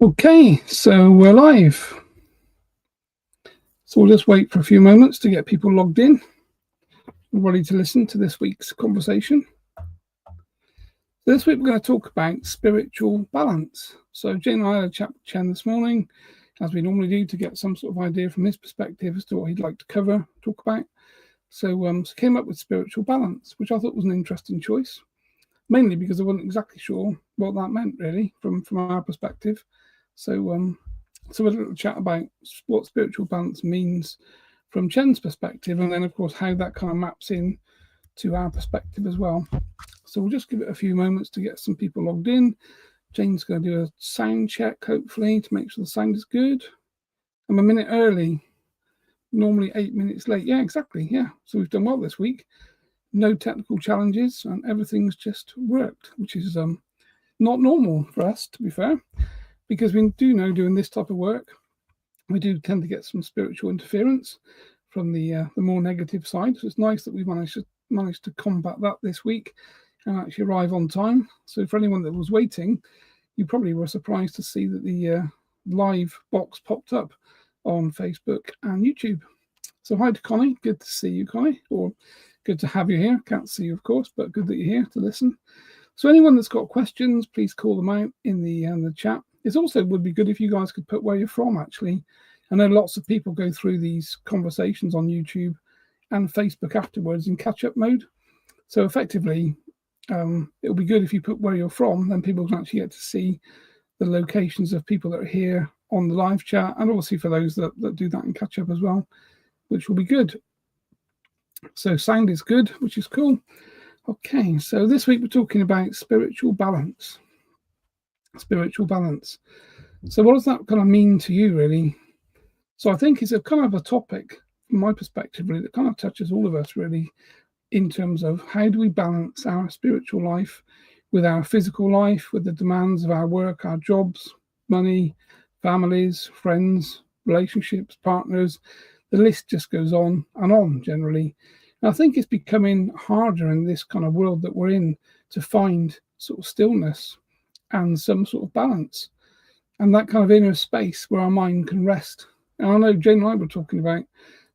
Okay, so we're live. So we'll just wait for a few moments to get people logged in, ready to listen to this week's conversation. This week we're going to talk about spiritual balance. So Jane and I had a chat with Chen this morning, as we normally do, to get some sort of idea from his perspective as to what he'd like to talk about. So came up with spiritual balance, which I thought was an interesting choice, mainly because I wasn't exactly sure what that meant really from our perspective. So a little chat about what spiritual balance means from Chen's perspective, and then of course how that kind of maps in to our perspective as well. So we'll just give it a few moments to get some people logged in. Jane's going to do a sound check, hopefully, to make sure the sound is good. I'm a minute early, normally 8 minutes late. Yeah, exactly. Yeah, so we've done well this week. No technical challenges, and everything's just worked, which is not normal for us, to be fair, because we do know doing this type of work, we do tend to get some spiritual interference from the more negative side. So it's nice that we've managed to combat that this week and actually arrive on time. So for anyone that was waiting, you probably were surprised to see that the live box popped up on Facebook and YouTube. So hi to Connie, good to see you, Connie, or good to have you here. Can't see you, of course, but good that you're here to listen. So anyone that's got questions, please call them out in the chat. It also would be good if you guys could put where you're from, actually. I know lots of people go through these conversations on YouTube and Facebook afterwards in catch-up mode. So effectively, it'll be good if you put where you're from, then people can actually get to see the locations of people that are here on the live chat, and obviously for those that do that in catch-up as well, which will be good. So sound is good, which is cool. Okay, so this week we're talking about spiritual balance. Spiritual balance. So what does that kind of mean to you, really? So I think it's a kind of a topic, from my perspective, really, that kind of touches all of us, really, in terms of how do we balance our spiritual life with our physical life, with the demands of our work, our jobs, money, families, friends, relationships, partners. The list just goes on and on, generally. And I think it's becoming harder in this kind of world that we're in to find sort of stillness and some sort of balance and that kind of inner space where our mind can rest. And I know Jane and I were talking about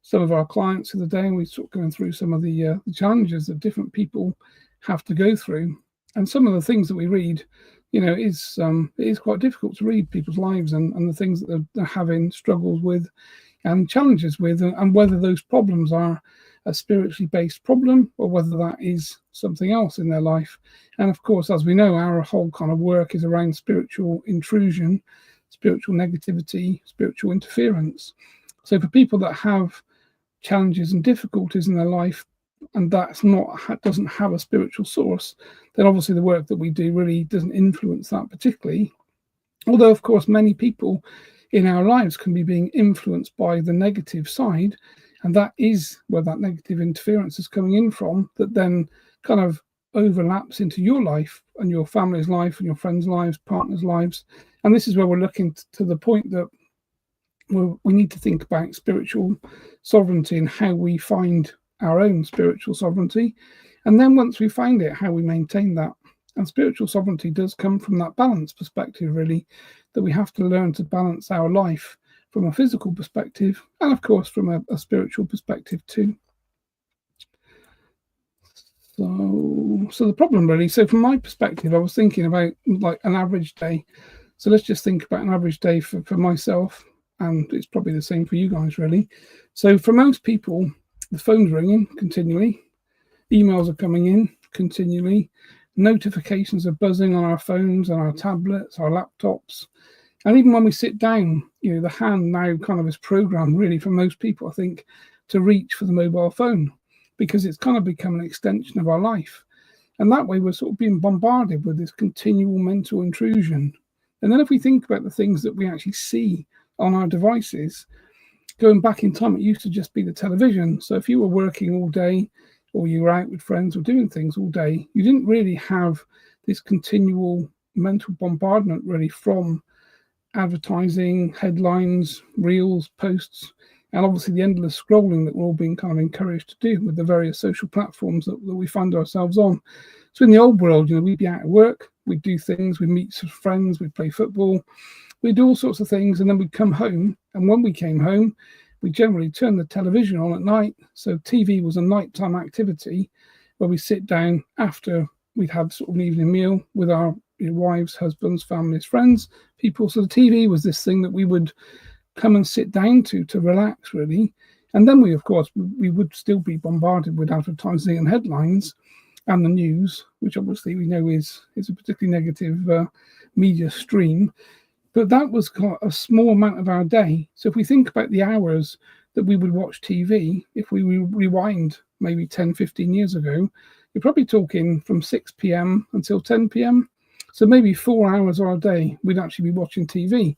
some of our clients the other day, and we sort of going through some of the challenges that different people have to go through. And some of the things that we read, it is quite difficult to read people's lives and the things that they're having struggles with and challenges with, and whether those problems are a spiritually based problem or whether that is something else in their life. And of course, as we know, our whole kind of work is around spiritual intrusion, spiritual negativity, spiritual interference. So for people that have challenges and difficulties in their life and doesn't have a spiritual source, then obviously the work that we do really doesn't influence that particularly. Although, of course, many people in our lives can be being influenced by the negative side, and that is where that negative interference is coming in from, that then kind of overlaps into your life and your family's life and your friends' lives, partners' lives. And this is where we're looking to the point that we need to think about spiritual sovereignty and how we find our own spiritual sovereignty. And then once we find it, how we maintain that. And spiritual sovereignty does come from that balance perspective, really, that we have to learn to balance our life from a physical perspective and, of course, from a spiritual perspective too. So the problem, really, so from my perspective, I was thinking about like an average day. So let's just think about an average day for myself, and it's probably the same for you guys, really. So for most people, the phone's ringing continually, emails are coming in continually, notifications are buzzing on our phones and our tablets, our laptops. And even when we sit down, the hand now kind of is programmed, really, for most people, I think, to reach for the mobile phone, because it's kind of become an extension of our life. And that way we're sort of being bombarded with this continual mental intrusion. And then if we think about the things that we actually see on our devices, going back in time, it used to just be the television. So if you were working all day or you were out with friends or doing things all day, you didn't really have this continual mental bombardment, really, from advertising, headlines, reels, posts, and obviously the endless scrolling that we're all being kind of encouraged to do with the various social platforms that we find ourselves on. So in the old world, we'd be out at work, we'd do things, we'd meet some friends, we'd play football, we'd do all sorts of things, and then we'd come home. And when we came home, we generally turned the television on at night. So TV was a nighttime activity where we sit down after we'd had sort of an evening meal with our wives, husbands, families, friends, people. So the TV was this thing that we would come and sit down to relax, really. And then we, of course, we would still be bombarded with advertising and headlines and the news, which obviously we know is a particularly negative media stream. But that was a small amount of our day. So if we think about the hours that we would watch TV, if we rewind maybe 10, 15 years ago, you're probably talking from 6 p.m. until 10 p.m. So maybe 4 hours of our day, we'd actually be watching TV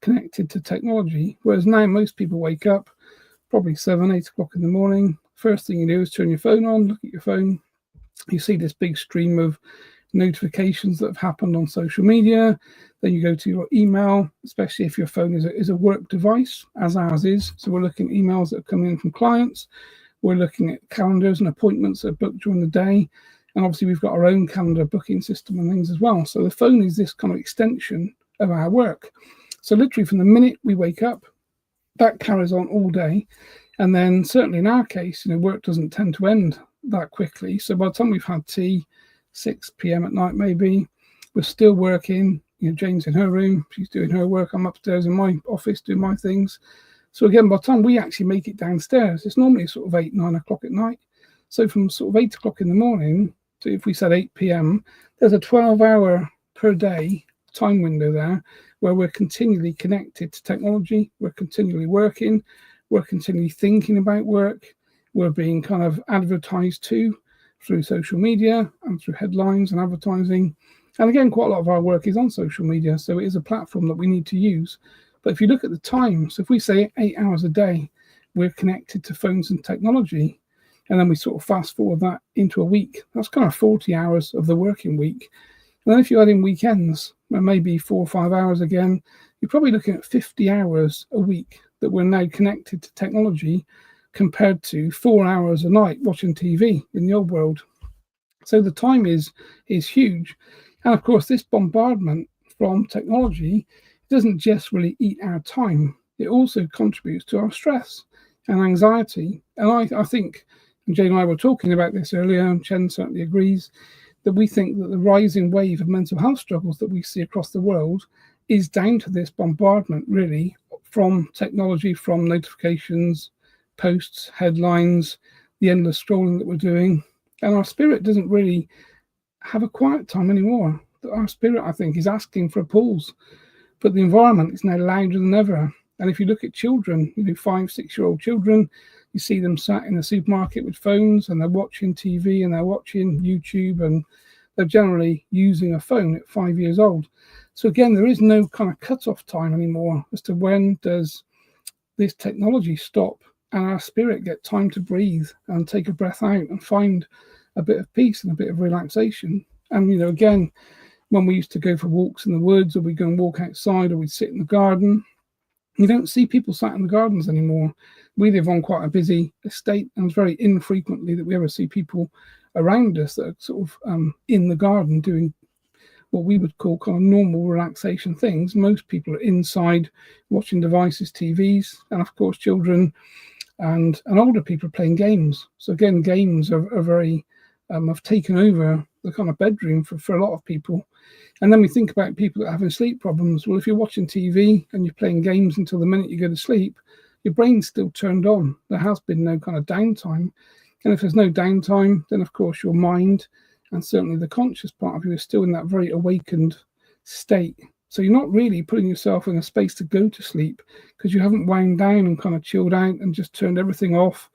connected to technology. Whereas now most people wake up probably 7, 8 o'clock in the morning. First thing you do is turn your phone on, look at your phone. You see this big stream of notifications that have happened on social media. Then you go to your email, especially if your phone is a work device, as ours is. So we're looking at emails that are coming in from clients. We're looking at calendars and appointments that are booked during the day. And obviously we've got our own calendar booking system and things as well. So the phone is this kind of extension of our work. So literally from the minute we wake up, that carries on all day. And then certainly in our case, work doesn't tend to end that quickly. So by the time we've had tea, 6 p.m. at night maybe, we're still working. Jane's in her room, she's doing her work. I'm upstairs in my office doing my things. So again, by the time we actually make it downstairs, it's normally sort of 8, 9 o'clock at night. So from sort of 8 o'clock in the morning to, if we said 8 p.m., there's a 12-hour per day time window there where we're continually connected to technology. We're continually working. We're continually thinking about work. We're being kind of advertised to through social media and through headlines and advertising. And again, quite a lot of our work is on social media, so it is a platform that we need to use. But if you look at the time, so if we say 8 hours a day, we're connected to phones and technology, and then we sort of fast forward that into a week, that's kind of 40 hours of the working week. And then if you add in weekends, maybe 4 or 5 hours again, you're probably looking at 50 hours a week that we're now connected to technology, compared to 4 hours a night watching TV in the old world. So the time is huge. And of course, this bombardment from technology doesn't just really eat our time. It also contributes to our stress and anxiety. And I think, and Jane and I were talking about this earlier, and Chen certainly agrees, that we think that the rising wave of mental health struggles that we see across the world is down to this bombardment, really, from technology, from notifications, posts, headlines, the endless scrolling that we're doing. And our spirit doesn't really have a quiet time anymore. Our spirit, I think, is asking for a pause. But the environment is now louder than ever. And if you look at children, 5, 6-year-old children, you see them sat in the supermarket with phones, and they're watching TV and they're watching YouTube, and they're generally using a phone at 5 years old. So again, there is no kind of cut-off time anymore as to when does this technology stop and our spirit get time to breathe and take a breath out and find a bit of peace and a bit of relaxation. And, again, when we used to go for walks in the woods, or we'd go and walk outside, or we'd sit in the garden, you don't see people sat in the gardens anymore. We live on quite a busy estate, and it's very infrequently that we ever see people around us that are sort of in the garden doing what we would call kind of normal relaxation things. Most people are inside watching devices, TVs, and of course children and older people are playing games. So again, games are very have taken over the kind of bedroom for a lot of people. And then we think about people that are having sleep problems. Well, if you're watching TV and you're playing games until the minute you go to sleep, your brain's still turned on. There has been no kind of downtime. And if there's no downtime, then of course your mind and certainly the conscious part of you is still in that very awakened state. So you're not really putting yourself in a space to go to sleep because you haven't wound down and kind of chilled out and just turned everything off.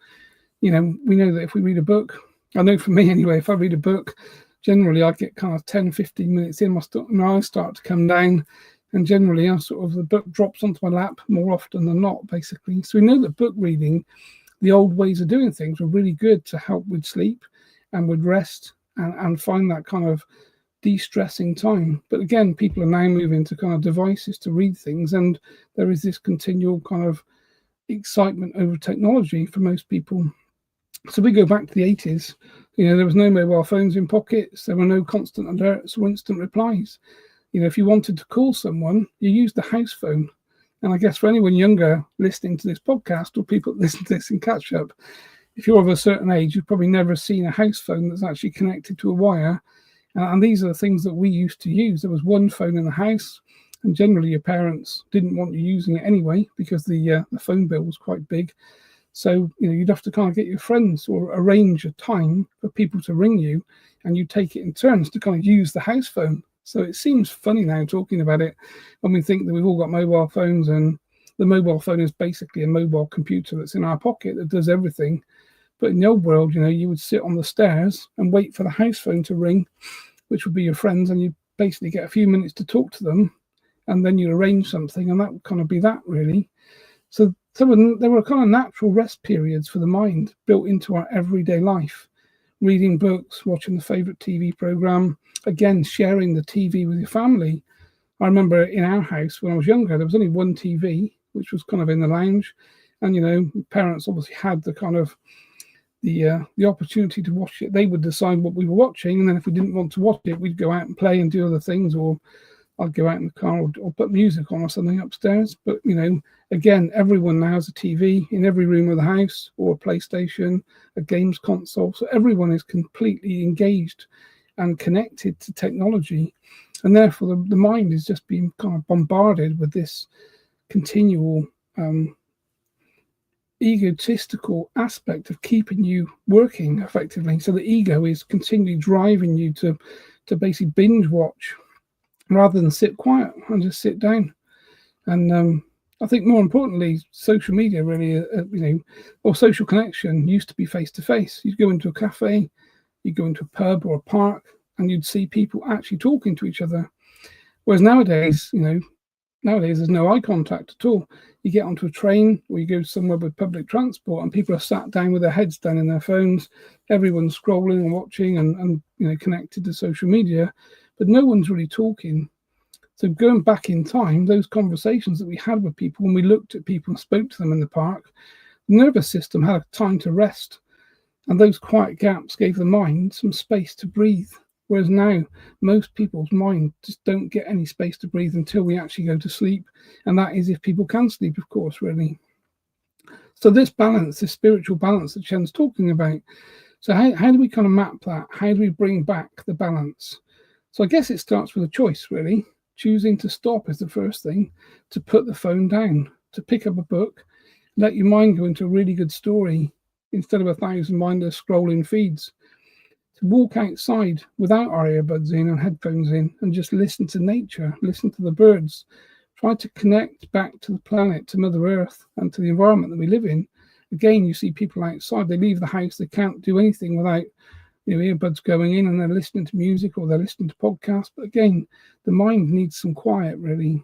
We know that if we read a book, I know for me anyway, if I read a book, generally I get kind of 10, 15 minutes in, my eyes start to come down, and generally the book drops onto my lap more often than not, basically. So we know that book reading, the old ways of doing things, were really good to help with sleep and with rest and find that kind of de-stressing time. But again, people are now moving to kind of devices to read things, and there is this continual kind of excitement over technology for most people. So we go back to the 80s. There was no mobile phones in pockets. There were no constant alerts or instant replies. if you wanted to call someone, you used the house phone. And I guess for anyone younger listening to this podcast, or people that listen to this in catch up, if you're of a certain age, you've probably never seen a house phone that's actually connected to a wire. And these are the things that we used to use. There was one phone in the house, and generally your parents didn't want you using it anyway because the phone bill was quite big. So, you'd have to kind of get your friends or arrange a time for people to ring you, and you take it in turns to kind of use the house phone. So it seems funny now talking about it when we think that we've all got mobile phones, and the mobile phone is basically a mobile computer that's in our pocket that does everything. But in the old world, you would sit on the stairs and wait for the house phone to ring, which would be your friends, and you basically get a few minutes to talk to them, and then you arrange something, and that would kind of be that, really. So there were kind of natural rest periods for the mind built into our everyday life. Reading books, watching the favourite TV programme, again, sharing the TV with your family. I remember in our house when I was younger, there was only one TV, which was kind of in the lounge. And, parents obviously had the kind of the opportunity to watch it. They would decide what we were watching, and then if we didn't want to watch it, we'd go out and play and do other things, or I'd go out in the car or put music on or something upstairs. But, again, everyone now has a TV in every room of the house, or a PlayStation, a games console. So everyone is completely engaged and connected to technology. And therefore, the mind is just being kind of bombarded with this continual egotistical aspect of keeping you working effectively. So the ego is continually driving you to basically binge watch rather than sit quiet and just sit down. And I think more importantly, social media really, or social connection used to be face to face. You'd go into a cafe, you'd go into a pub or a park, and you'd see people actually talking to each other. Whereas nowadays, there's no eye contact at all. You get onto a train or you go somewhere with public transport, and people are sat down with their heads down in their phones. Everyone's scrolling and watching and connected to social media, but no one's really talking. So going back in time, those conversations that we had with people when we looked at people and spoke to them in the park, the nervous system had time to rest, and those quiet gaps gave the mind some space to breathe. Whereas now, most people's mind just don't get any space to breathe until we actually go to sleep. And that is if people can sleep, of course, really. So this balance, this spiritual balance that Chen's talking about, so how do we kind of map that? How do we bring back the balance? So I guess it starts with a choice, really. Choosing to stop is the first thing, to put the phone down, to pick up a book, let your mind go into a really good story instead of 1,000 mindless scrolling feeds. To walk outside without our earbuds in and headphones in and just listen to nature, listen to the birds, try to connect back to the planet, to Mother Earth and to the environment that we live in. Again, you see people outside, they leave the house, they can't do anything without earbuds going in, and they're listening to music or they're listening to podcasts. But again, the mind needs some quiet, really.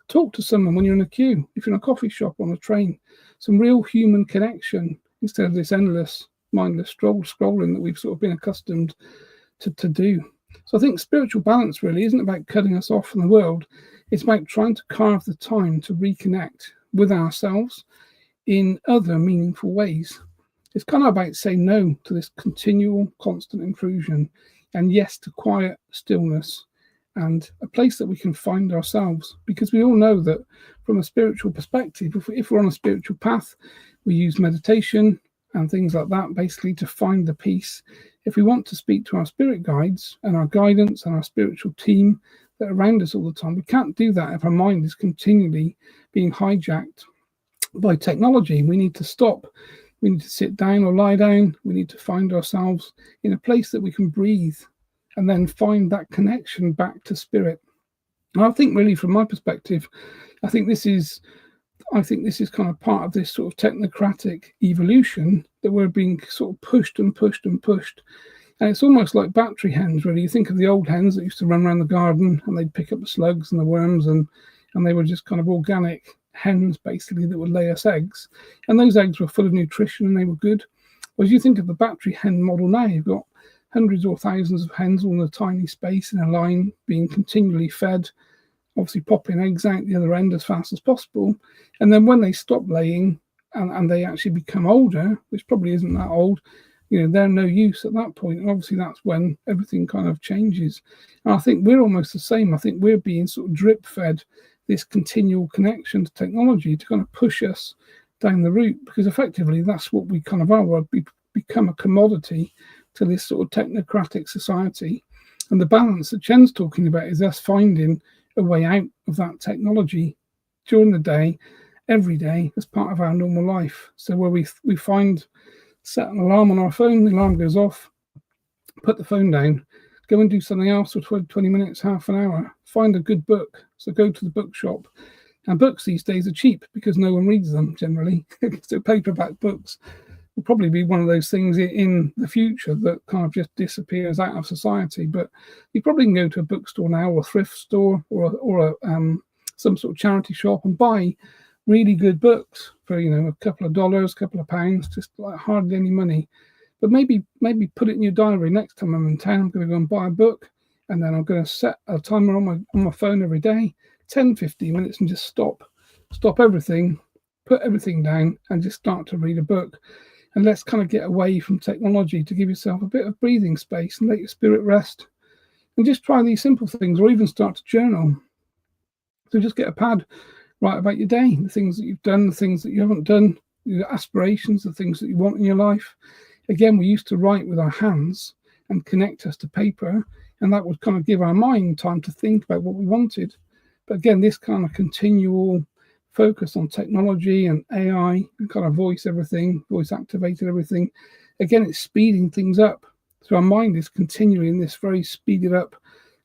Talk to someone when you're in a queue, if you're in a coffee shop, on a train, some real human connection instead of this endless mindless scrolling that we've sort of been accustomed to do. So I think spiritual balance really isn't about cutting us off from the world. It's about trying to carve the time to reconnect with ourselves in other meaningful ways. It's kind of about saying no to this continual, constant intrusion, and yes to quiet stillness and a place that we can find ourselves. Because we all know that from a spiritual perspective, if we're on a spiritual path, we use meditation and things like that, basically to find the peace. If we want to speak to our spirit guides and our guidance and our spiritual team that are around us all the time, we can't do that if our mind is continually being hijacked by technology. We need to stop. We need to sit down or lie down. We need to find ourselves in a place that we can breathe and then find that connection back to spirit. And I think really from my perspective, I think this is kind of part of this sort of technocratic evolution that we're being sort of pushed and pushed and pushed. And it's almost like battery hens, really. You think of the old hens that used to run around the garden and they'd pick up the slugs and the worms, and they were just kind of organic hens, basically, that would lay us eggs. And those eggs were full of nutrition and they were good. Whereas you think of the battery hen model now, you've got hundreds or thousands of hens all in a tiny space in a line being continually fed, obviously popping eggs out the other end as fast as possible. And then when they stop laying and they actually become older, which probably isn't that old, they're no use at that point. And obviously that's when everything kind of changes. And I think we're almost the same. I think we're being sort of drip fed this continual connection to technology to kind of push us down the route, because effectively that's what we kind of are. We become a commodity to this sort of technocratic society. And the balance that Chen's talking about is us finding a way out of that technology during the day, every day, as part of our normal life. So where we find, set an alarm on our phone, the alarm goes off, put the phone down, go and do something else for 20 minutes, half an hour, find a good book. So go to the bookshop. And books these days are cheap because no one reads them generally. So paperback books will probably be one of those things in the future that kind of just disappears out of society. But you probably can go to a bookstore now, or a thrift store, or some sort of charity shop, and buy really good books for a couple of dollars, couple of pounds, just like hardly any money. But maybe put it in your diary. Next time I'm in town, I'm going to go and buy a book, and then I'm going to set a timer on my phone every day, 10, 15 minutes, and just stop everything, put everything down, and just start to read a book. And let's kind of get away from technology to give yourself a bit of breathing space and let your spirit rest. And just try these simple things, or even start to journal. So just get a pad, write about your day, the things that you've done, the things that you haven't done, your aspirations, the things that you want in your life. Again, we used to write with our hands and connect us to paper, and that would kind of give our mind time to think about what we wanted. But again, this kind of continual focus on technology and AI and kind of voice activated everything, again, it's speeding things up. So our mind is continually in this very speeded up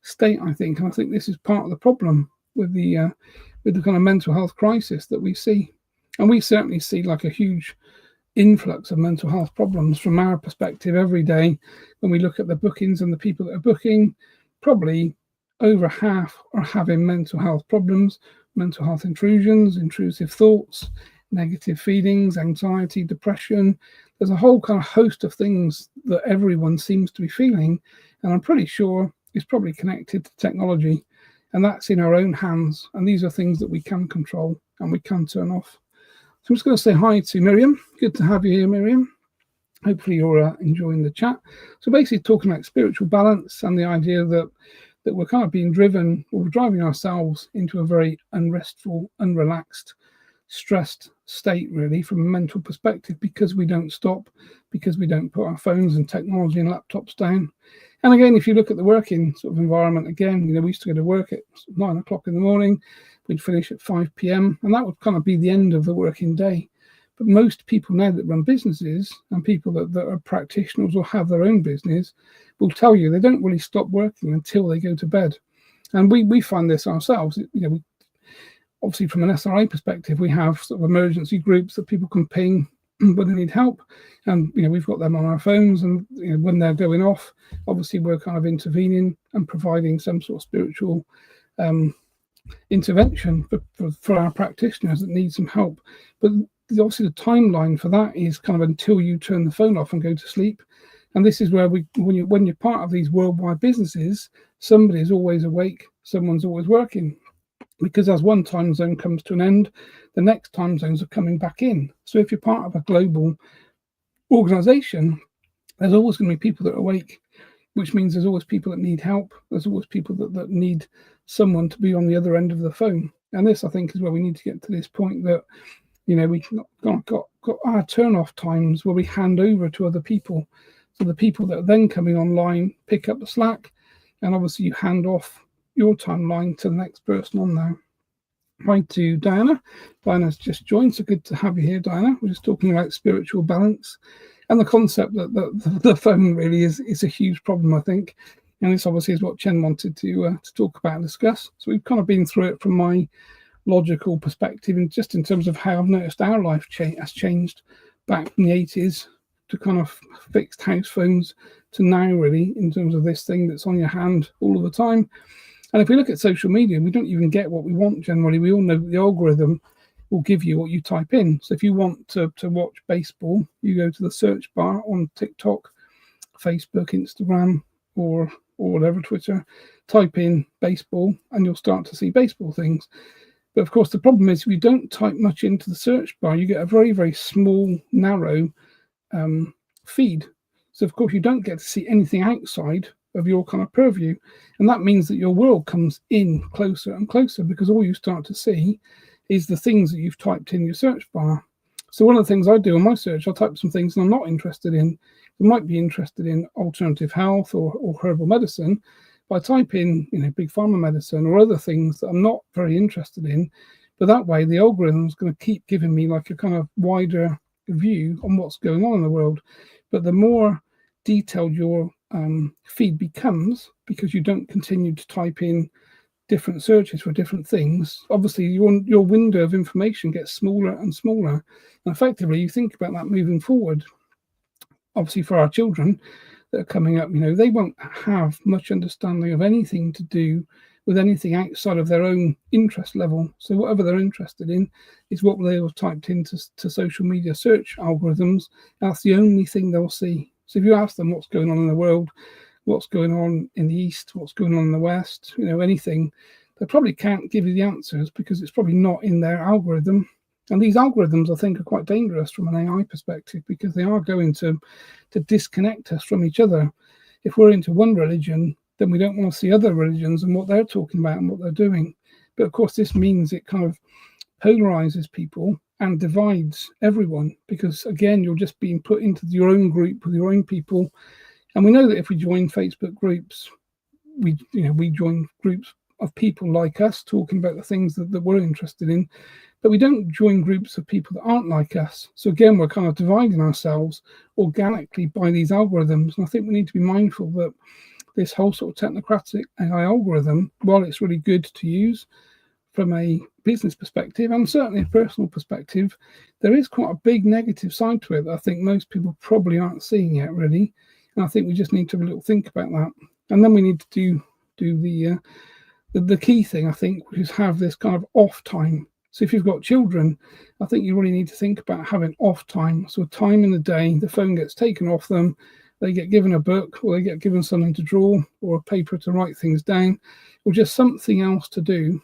state, I think. And I think this is part of the problem with the kind of mental health crisis that we see. And we certainly see like a huge influx of mental health problems from our perspective every day. When we look at the bookings and the people that are booking, probably over half are having mental health problems, mental health intrusions, intrusive thoughts, negative feelings, anxiety, depression. There's a whole kind of host of things that everyone seems to be feeling, and I'm pretty sure it's probably connected to technology, and that's in our own hands. And these are things that we can control and we can turn off. So I'm just going to say hi to Miriam. Good to have you here, Miriam. Hopefully you're enjoying the chat. So basically talking about spiritual balance and the idea that we're kind of being driven, or we're driving ourselves into a very unrestful, unrelaxed, stressed state, really, from a mental perspective, because we don't stop, because we don't put our phones and technology and laptops down. And again, if you look at the working sort of environment, again, we used to go to work at 9 o'clock in the morning, we'd finish at 5 p.m, and that would kind of be the end of the working day. But most people now that run businesses, and people that are practitioners or have their own business, will tell you they don't really stop working until they go to bed. And we find this ourselves. We, obviously from an SRA perspective, we have sort of emergency groups that people can ping when they need help, and we've got them on our phones, and when they're going off, obviously we're kind of intervening and providing some sort of spiritual intervention for our practitioners that need some help. But obviously the timeline for that is kind of until you turn the phone off and go to sleep. And this is where when you're part of these worldwide businesses, somebody's always awake, someone's always working, because as one time zone comes to an end, the next time zones are coming back in. So if you're part of a global organization, there's always going to be people that are awake, which means there's always people that need help. There's always people that need someone to be on the other end of the phone. And this, I think, is where we need to get to this point that we've got our turn-off times where we hand over to other people. So the people that are then coming online pick up the slack, and obviously you hand off your timeline to the next person on there. Hi to Diana. Diana's just joined, so good to have you here, Diana. We're just talking about spiritual balance and the concept that the phone really is a huge problem, I think. And this obviously is what Chen wanted to talk about and discuss. So we've kind of been through it from my logical perspective, and just in terms of how I've noticed our life has changed back from the 80s to kind of fixed house phones to now, really, in terms of this thing that's on your hand all of the time. And if we look at social media, we don't even get what we want generally. We all know that the algorithm will give you what you type in. So if you want to watch baseball, you go to the search bar on TikTok, Facebook, Instagram, or whatever, Twitter, type in baseball, and you'll start to see baseball things. But of course, the problem is if you don't type much into the search bar, you get a very, very small, narrow feed. So, of course, you don't get to see anything outside of your kind of purview. And that means that your world comes in closer and closer, because all you start to see is the things that you've typed in your search bar. So one of the things I do in my search, I'll type some things I'm not interested in. I might be interested in alternative health or herbal medicine, but I type in, big pharma medicine or other things that I'm not very interested in. But that way, the algorithm is going to keep giving me like a kind of wider view on what's going on in the world. But the more detailed your feed becomes, because you don't continue to type in different searches for different things, obviously your window of information gets smaller and smaller. And effectively, you think about that moving forward. Obviously, for our children that are coming up, they won't have much understanding of anything to do with anything outside of their own interest level. So whatever they're interested in is what they have typed into social media search algorithms. That's the only thing they'll see. So if you ask them what's going on in the world, what's going on in the East, what's going on in the West, anything, they probably can't give you the answers because it's probably not in their algorithm. And these algorithms, I think, are quite dangerous from an AI perspective, because they are going to disconnect us from each other. If we're into one religion, then we don't want to see other religions and what they're talking about and what they're doing. But of course, this means it kind of polarizes people and divides everyone, because again, you're just being put into your own group with your own people. And we know that if we join Facebook groups, we join groups of people like us talking about the things that we're interested in, but we don't join groups of people that aren't like us. So again, we're kind of dividing ourselves organically by these algorithms. And I think we need to be mindful that this whole sort of technocratic AI algorithm, while it's really good to use from a business perspective and certainly a personal perspective, there is quite a big negative side to it that I think most people probably aren't seeing yet, really. And I think we just need to have a little think about that. And then we need to do the key thing, I think, which is have this kind of off time. So if you've got children, I think you really need to think about having off time. So time in the day, the phone gets taken off them, they get given a book, or they get given something to draw, or a paper to write things down, or just something else to do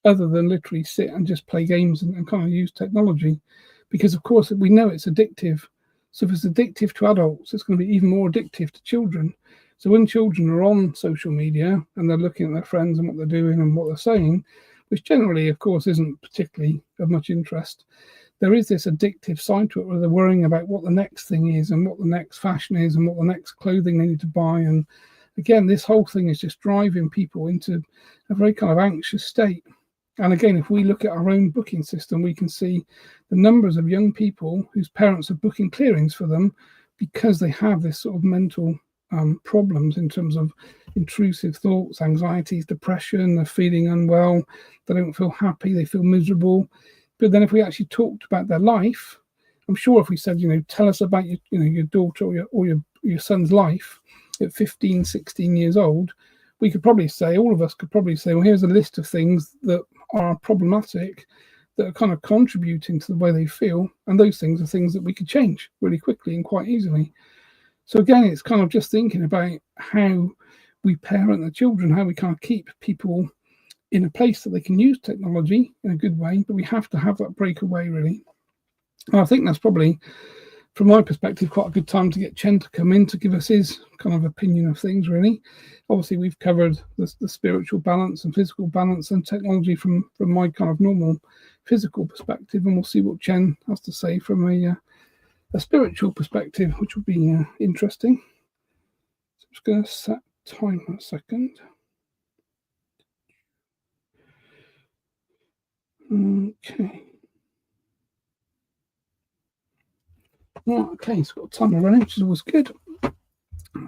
other than literally sit and just play games and kind of use technology. Because, of course, we know it's addictive. So if it's addictive to adults, it's going to be even more addictive to children. So when children are on social media and they're looking at their friends and what they're doing and what they're saying, which generally, of course, isn't particularly of much interest, there is this addictive side to it where they're worrying about what the next thing is and what the next fashion is and what the next clothing they need to buy. And again, this whole thing is just driving people into a very kind of anxious state. And again, if we look at our own booking system, we can see the numbers of young people whose parents are booking clearings for them because they have this sort of mental problems in terms of intrusive thoughts, anxieties, depression, they're feeling unwell, they don't feel happy, they feel miserable. But then if we actually talked about their life, I'm sure if we said, tell us about your daughter or your son's life at 15, 16 years old, we could probably say, all of us could probably say, well, here's a list of things that are problematic, that are kind of contributing to the way they feel. And those things are things that we could change really quickly and quite easily. So again, it's kind of just thinking about how we parent the children, how we kind of keep people in a place that they can use technology in a good way, but we have to have that breakaway, really. And I think that's probably, from my perspective, quite a good time to get Chen to come in to give us his kind of opinion of things, really. Obviously, we've covered the spiritual balance and physical balance and technology from my kind of normal physical perspective, and we'll see what Chen has to say from a spiritual perspective, which will be interesting. So I'm just going to set time a second. Okay. Okay, so got a timer running, which is always good.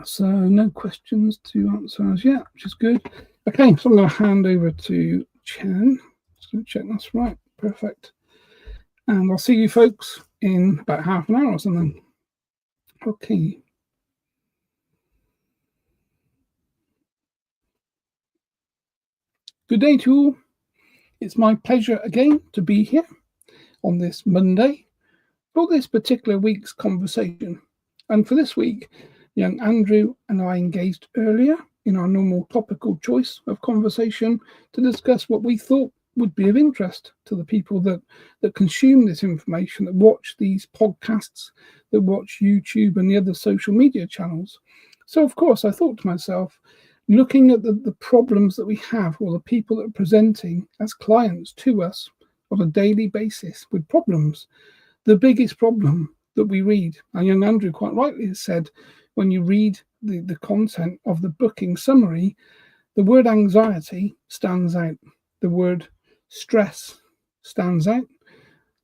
So no questions to answer as yet, which is good. Okay, so I'm going to hand over to Chen. Just going to check that's right. Perfect. And I'll see you folks in about half an hour or something. Okay. Good day to you all. It's my pleasure again to be here on this Monday for this particular week's conversation. And for this week, young Andrew and I engaged earlier in our normal topical choice of conversation to discuss what we thought would be of interest to the people that consume this information, that watch these podcasts, that watch YouTube and the other social media channels. So, of course, I thought to myself, looking at the problems that we have, or the people that are presenting as clients to us on a daily basis with problems, the biggest problem that we read, and young Andrew quite rightly has said, when you read the content of the booking summary, the word anxiety stands out, the word stress stands out,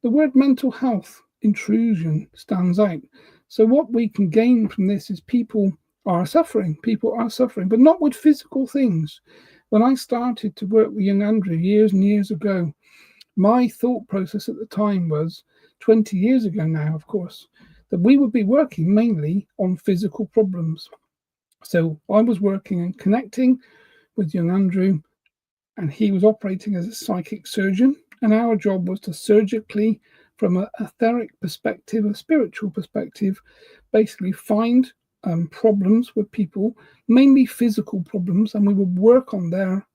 the word mental health, intrusion, stands out. So what we can gain from this is people are suffering, but not with physical things. When I started to work with young Andrew years and years ago, my thought process at the time was, 20 years ago now, of course, that we would be working mainly on physical problems. So I was working and connecting with young Andrew, and he was operating as a psychic surgeon, and our job was to surgically, from an etheric perspective, a spiritual perspective, basically find problems with people, mainly physical problems, and we would work on their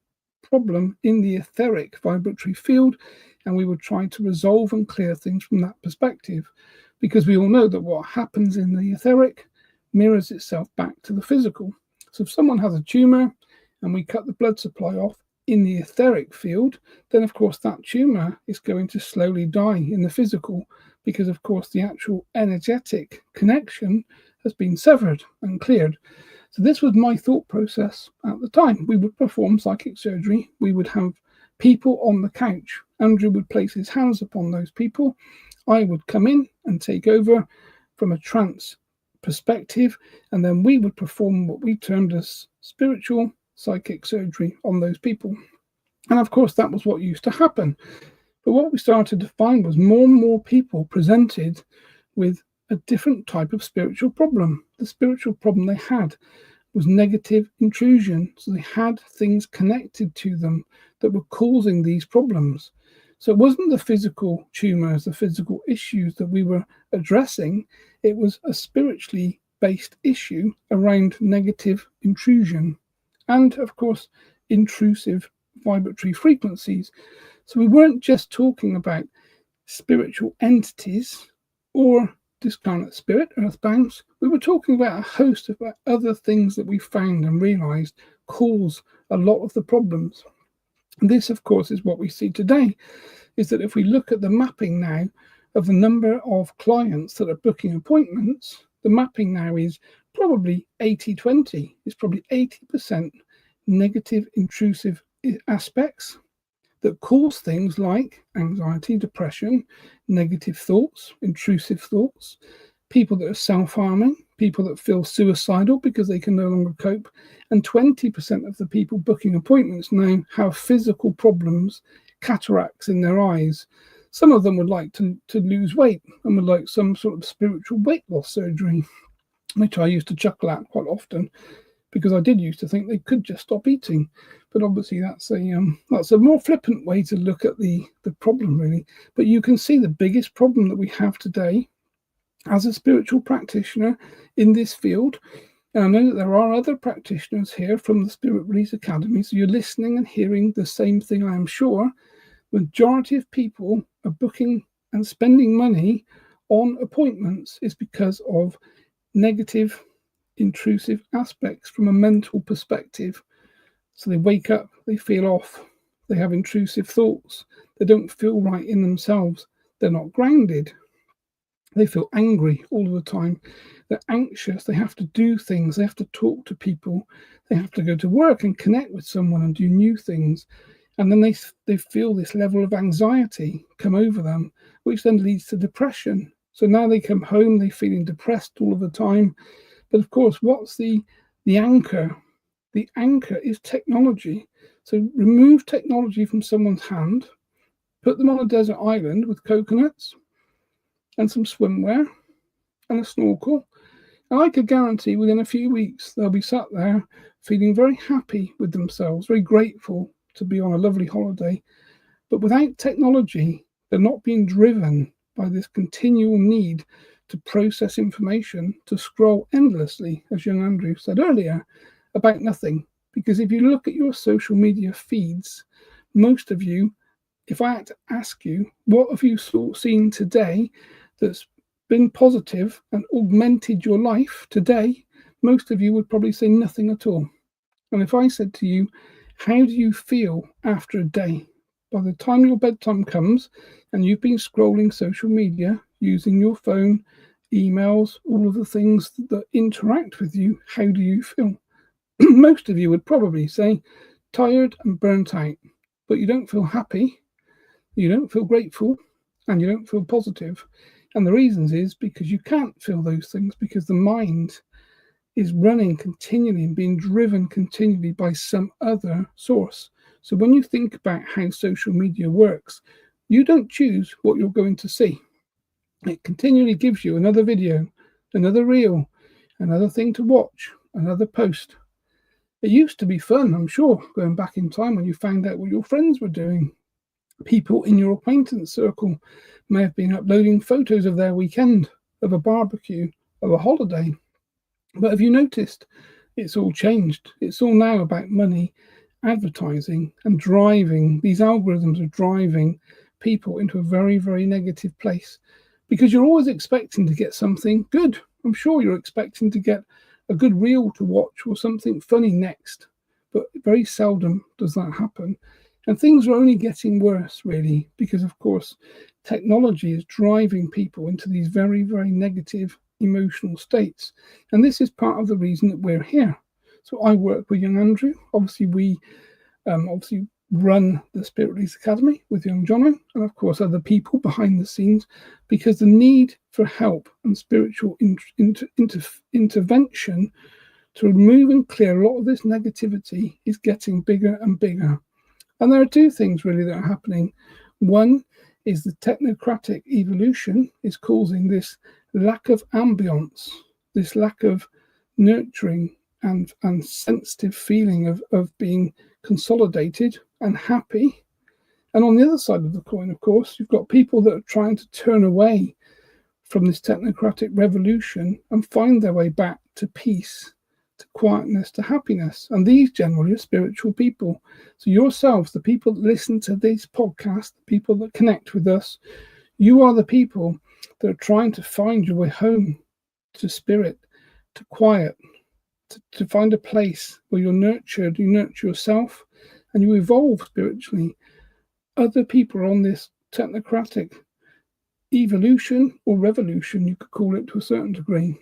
problem in the etheric vibratory field, and we would try to resolve and clear things from that perspective, because we all know that what happens in the etheric mirrors itself back to the physical. So if someone has a tumor and we cut the blood supply off in the etheric field, then of course that tumor is going to slowly die in the physical, because of course the actual energetic connection has been severed and cleared. So this was my thought process at the time. We would perform psychic surgery. We would have people on the couch. Andrew would place his hands upon those people. I would come in and take over from a trance perspective, and then we would perform what we termed as spiritual psychic surgery on those people. And of course, that was what used to happen. But what we started to find was more and more people presented with a different type of spiritual problem. The spiritual problem they had was negative intrusion. So they had things connected to them that were causing these problems. So it wasn't the physical tumors, the physical issues that we were addressing. It was a spiritually based issue around negative intrusion and, of course, intrusive vibratory frequencies. So we weren't just talking about spiritual entities or discarnate spirit, earthbounds. We were talking about a host of other things that we found and realized cause a lot of the problems. And this, of course, is what we see today, is that if we look at the mapping now of the number of clients that are booking appointments, the mapping now is probably 80-20. It's probably 80% negative intrusive aspects that cause things like anxiety, depression, negative thoughts, intrusive thoughts, people that are self-harming, people that feel suicidal because they can no longer cope, and 20% of the people booking appointments now have physical problems, cataracts in their eyes. Some of them would like to lose weight and would like some sort of spiritual weight loss surgery, which I used to chuckle at quite often, because I did used to think they could just stop eating. But obviously that's a more flippant way to look at the problem, really. But you can see the biggest problem that we have today as a spiritual practitioner in this field. And I know that there are other practitioners here from the Spirit Release Academy, so you're listening and hearing the same thing, I am sure. The majority of people are booking and spending money on appointments is because of negative intrusive aspects from a mental perspective. So they wake up, they feel off, they have intrusive thoughts, they don't feel right in themselves, they're not grounded, they feel angry all the time, they're anxious, they have to do things, they have to talk to people, they have to go to work and connect with someone and do new things, and then they feel this level of anxiety come over them, which then leads to depression. So now they come home, they're feeling depressed all of the time. But of course, what's the anchor? The anchor is technology. So remove technology from someone's hand, put them on a desert island with coconuts and some swimwear and a snorkel, and I could guarantee within a few weeks they'll be sat there feeling very happy with themselves, very grateful to be on a lovely holiday. But without technology, they're not being driven by this continual need to process information, to scroll endlessly, as young Andrew said earlier, about nothing. Because if you look at your social media feeds, most of you if I had to ask you, what have you seen today that's been positive and augmented your life today, most of you would probably say nothing at all. And if I said to you, how do you feel after a day? By the time your bedtime comes and you've been scrolling social media, using your phone, emails, all of the things that interact with you, how do you feel? Most of you would probably say tired and burnt out, but you don't feel happy, you don't feel grateful, and you don't feel positive. And the reasons is because you can't feel those things, because the mind is running continually and being driven continually by some other source. So when you think about how social media works, you don't choose what you're going to see. It continually gives you another video, another reel, another thing to watch, another post. It used to be fun, I'm sure, going back in time when you found out what your friends were doing. People in your acquaintance circle may have been uploading photos of their weekend, of a barbecue, of a holiday. But have you noticed it's all changed? It's all now about money, advertising, and driving. These algorithms are driving people into a very, very negative place because you're always expecting to get something good. I'm sure you're expecting to get a good reel to watch or something funny next, but very seldom does that happen. And things are only getting worse, really, because, of course, technology is driving people into these very, very negative emotional states. And this is part of the reason that we're here. So I work with young Andrew. Obviously, we run the Spirit Release Academy with young Jono, and of course other people behind the scenes, because the need for help and spiritual intervention to remove and clear a lot of this negativity is getting bigger and bigger. And there are two things really that are happening. One is the technocratic evolution is causing this lack of ambience, this lack of nurturing and sensitive feeling of being consolidated and happy. And on the other side of the coin, of course, you've got people that are trying to turn away from this technocratic revolution and find their way back to peace, to quietness, to happiness. And these generally are spiritual people. So yourselves, the people that listen to this podcast, the people that connect with us, you are the people that are trying to find your way home to spirit, to quiet, to find a place where you're nurtured, you nurture yourself, and you evolve spiritually. Other people are on this technocratic evolution or revolution, you could call it to a certain degree,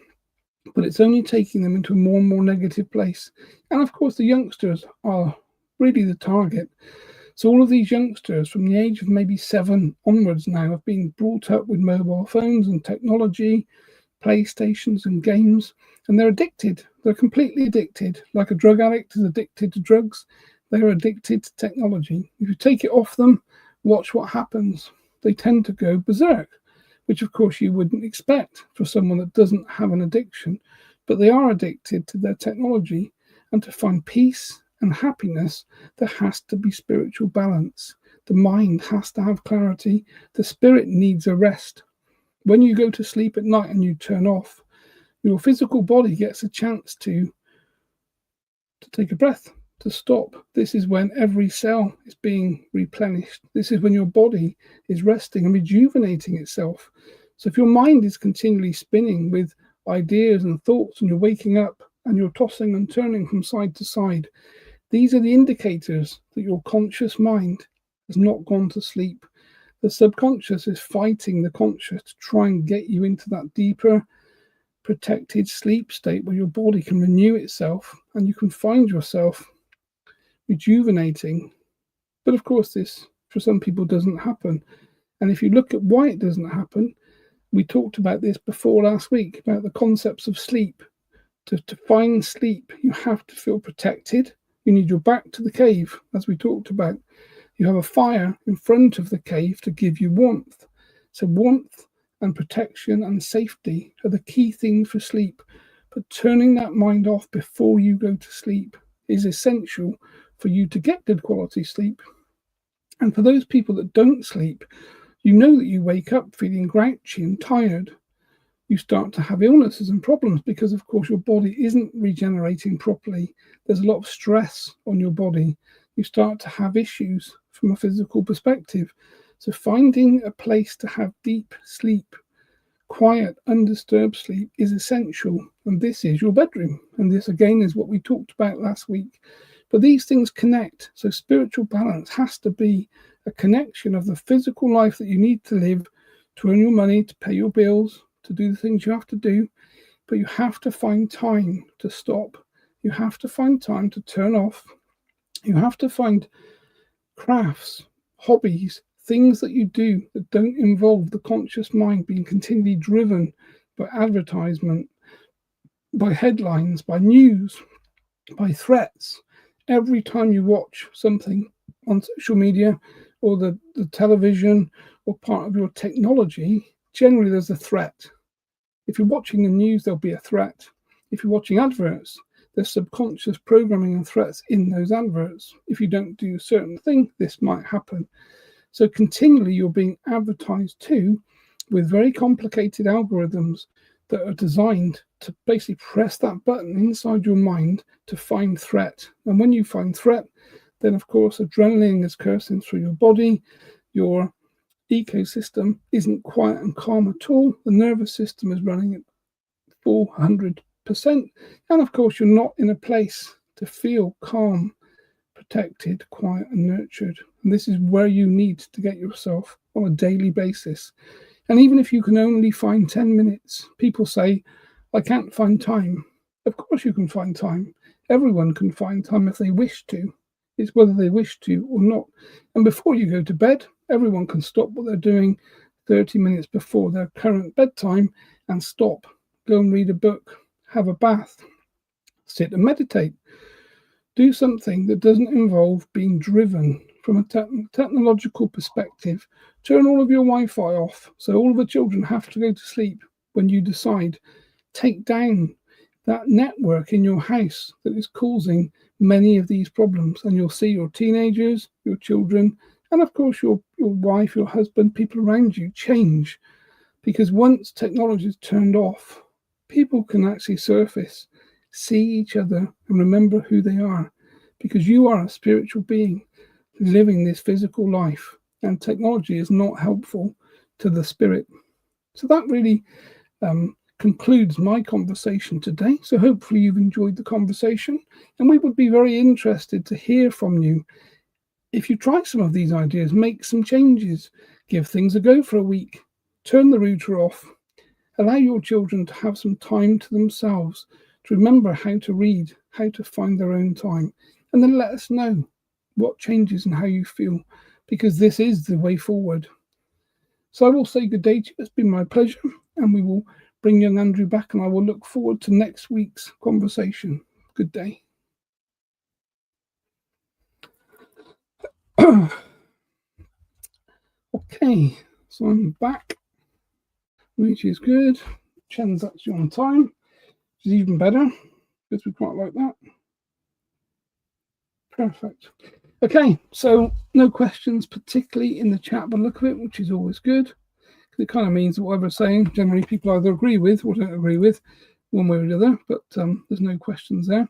but it's only taking them into a more and more negative place. And of course, the youngsters are really the target. So all of these youngsters from the age of maybe 7 onwards now have been brought up with mobile phones and technology, PlayStations and games, and they're addicted. They're completely addicted. Like a drug addict is addicted to drugs, they're addicted to technology. If you take it off them, watch what happens. They tend to go berserk, which of course you wouldn't expect for someone that doesn't have an addiction, but they are addicted to their technology. And to find peace and happiness, there has to be spiritual balance. The mind has to have clarity. The spirit needs a rest. When you go to sleep at night and you turn off, your physical body gets a chance to take a breath, to stop. This is when every cell is being replenished. This is when your body is resting and rejuvenating itself. So if your mind is continually spinning with ideas and thoughts and you're waking up and you're tossing and turning from side to side, these are the indicators that your conscious mind has not gone to sleep. The subconscious is fighting the conscious to try and get you into that deeper, protected sleep state where your body can renew itself and you can find yourself rejuvenating. But of course, this for some people doesn't happen. And if you look at why it doesn't happen, we talked about this before last week, about the concepts of sleep. To find sleep, you have to feel protected. You need your back to the cave, as we talked about. You have a fire in front of the cave to give you warmth. So warmth and protection and safety are the key things for sleep. But turning that mind off before you go to sleep is essential for you to get good quality sleep. And for those people that don't sleep, you know that you wake up feeling grouchy and tired. You start to have illnesses and problems because, of course, your body isn't regenerating properly. There's a lot of stress on your body. you start to have issues from a physical perspective. So finding a place to have deep sleep, quiet, undisturbed sleep is essential. And this is your bedroom. And this, again, is what we talked about last week. But these things connect. So spiritual balance has to be a connection of the physical life that you need to live, to earn your money, to pay your bills, to do the things you have to do. But you have to find time to stop. You have to find time to turn off. You have to find crafts, hobbies, things that you do that don't involve the conscious mind being continually driven by advertisement, by headlines, by news, by threats. Every time you watch something on social media or the television or part of your technology, generally there's a threat. If you're watching the news, there'll be a threat. If you're watching adverts, there's subconscious programming and threats in those adverts. If you don't do a certain thing, this might happen. So continually you're being advertised to with very complicated algorithms that are designed to basically press that button inside your mind to find threat. And when you find threat, then of course adrenaline is coursing through your body. Your ecosystem isn't quiet and calm at all. The nervous system is running at 400%. And of course, you're not in a place to feel calm, protected, quiet, and nurtured. And this is where you need to get yourself on a daily basis. And even if you can only find 10 minutes, people say, I can't find time. Of course you can find time. Everyone can find time if they wish to. It's whether they wish to or not. And before you go to bed, everyone can stop what they're doing 30 minutes before their current bedtime and stop, go and read a book, have a bath, sit and meditate. Do something that doesn't involve being driven from a technological perspective. Turn all of your Wi-Fi off, so all of the children have to go to sleep when you decide. Take down that network in your house that is causing many of these problems, and you'll see your teenagers, your children, and of course your wife, your husband, people around you change. Because once technology is turned off, people can actually surface, see each other, and remember who they are. Because you are a spiritual being living this physical life, and technology is not helpful to the spirit. So that really concludes my conversation today. So hopefully you've enjoyed the conversation, and we would be very interested to hear from you. If you try some of these ideas, make some changes, give things a go for a week, turn the router off, allow your children to have some time to themselves, to remember how to read, how to find their own time, and then let us know what changes and how you feel, because this is the way forward. So I will say good day to you. It's been my pleasure, and we will bring young Andrew back, and I will look forward to next week's conversation. Good day. Okay, so I'm back, which is good. Chen's actually on time, which is even better, because we quite like that. Perfect. Okay, so no questions particularly in the chat by the look of it, which is always good. It kind of means that whatever I'm saying, generally people either agree with or don't agree with, one way or the other, but there's no questions there.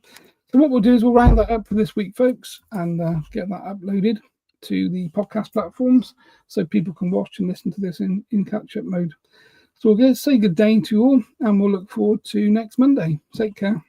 So what we'll do is we'll round that up for this week, folks, and get that uploaded to the podcast platforms so people can watch and listen to this in catch-up mode. So we'll say good day to you all, and we'll look forward to next Monday. Take care.